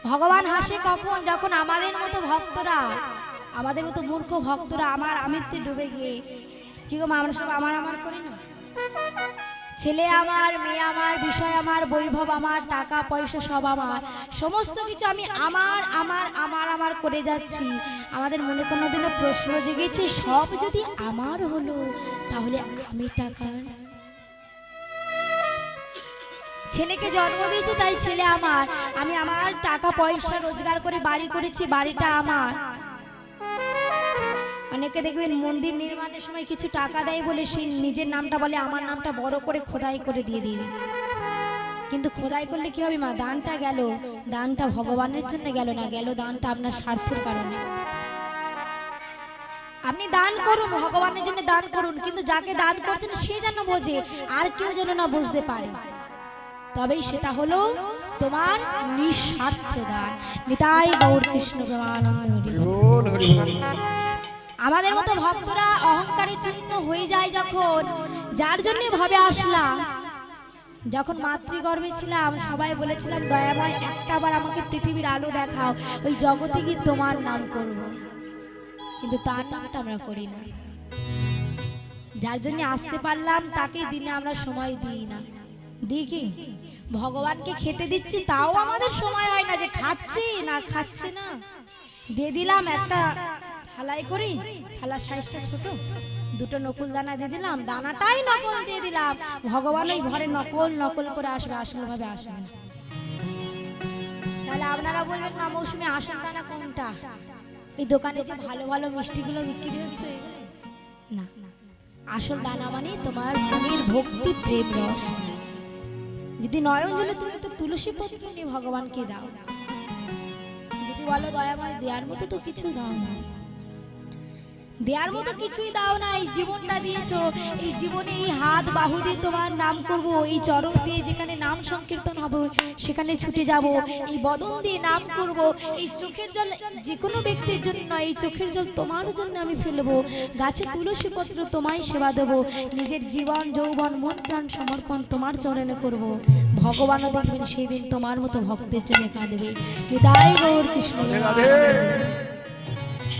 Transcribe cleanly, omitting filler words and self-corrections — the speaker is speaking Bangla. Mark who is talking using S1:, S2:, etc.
S1: ভগবান হাসে কখন? যখন আমাদের মতো ভক্তরা, আমাদের মতো মূর্খ ভক্তরা আমার আমিত্বে ডুবে গিয়ে কি গো, আমরা সব আমার আমার করি না? ছেলে আমার, মেয়ে আমার, বিষয় আমার, বৈভব আমার, টাকা পয়সা সব আমার, সমস্ত কিছু আমি আমার আমার আমার আমার করে যাচ্ছি। আমাদের মনে কোনোদিনও প্রশ্ন জেগেছে, সব যদি আমার হলো তাহলে আমি টাকার? ছেলেকে জন্ম দিয়েছি তাই ছেলে আমার, আমি আমার টাকা পয়সা রোজগার করে বাড়ি করেছি, বাড়িটা আমার। অনেকে দেখবেন মন্দির নির্মাণের সময় কিছু টাকা দেয় বলে সে নিজের নামটা বলে আমার নামটা বড় করে খোদাই করে দিয়ে দিবে। কিন্তু খোদাই করলে কি হবে মা? দানটা গেল, দানটা ভগবানের জন্য গেল না, গেল দানটা আপনার স্বার্থের কারণে। আপনি দান করুন, ভগবানের জন্য দান করুন, কিন্তু যাকে দান করছেন সে যেন বোঝে, আর কেউ যেন না বুঝতে পারে, তবেই সেটা হলো তোমার নিঃস্বার্থ দান। নিতাই গৌর কৃষ্ণ প্রেমানন্দ হরি বল হরি বল। আমাদের মতো ভক্তরা অহংকারের জন্য হয়ে যায় যখন, যার জন্য ভাবে আসলাম। যখন মাতৃগর্ভে ছিলাম সবাই বলেছিলাম, দয়াময় একটাবার আমাকে পৃথিবীর আলো দেখাও, ওই জগতে গিয়ে তোমার নাম করব। কিন্তু তার নামটা আমরা করি না। যার জন্য আসতে পারলাম তাকে দিনে আমরা সময় দিই না। দিই কি? ভগবানকে খেতে দিচ্ছি তাও আমাদের সময় হয় না যে খাচ্ছি না খাচ্ছে না। দিয়ে দিলাম একটা থালাই করি, থালার সাইজটা ছোট, দুটো নকুল দানা দিয়ে দিলাম, দানাটাই নকল দিয়ে দিলাম। ভগবান ওই ঘরে নকল নকল করে আসবে, আসল ভাবে আসবে না। তাহলে আপনারা বলবেন না মৌসুমী আসল দানা কোনটা? এই দোকানে যে ভালো ভালো মিষ্টিগুলো বিক্রি হচ্ছে না, আসল দানা মানে তোমার মনের ভক্তি প্রেম রস। যদি নয়ন জলে তুমি একটা তুলসী পত্র নিয়ে ভগবানকে দাও, যদি বলো দয়াময় দেওয়ার মতো তো কিছু দাও না, দেওয়ার মতো কিছুই দাও না, এই জীবনটা দিয়েছো, এই জীবনে এই হাত বাহু দিয়ে তোমার নাম করব, এই চরণ দিয়ে যেখানে নাম সংকীর্তন হবে সেখানে ছুটে যাব, এই বদন দিয়ে নাম করব, এই চোখের জল যে কোনো ব্যক্তির জন্য নয়, এই চোখের জল তোমার জন্য আমি ফেলবো, গাছে তুলসী পত্র তোমায় সেবা দেবো, নিজের জীবন যৌবন মন প্রাণ সমর্পণ তোমার চরণে করব। ভগবানও দেখবেন সেই দিন তোমার মতো ভক্তের জন্য কাঁদবে। হৃদয় গৌর কৃষ্ণ।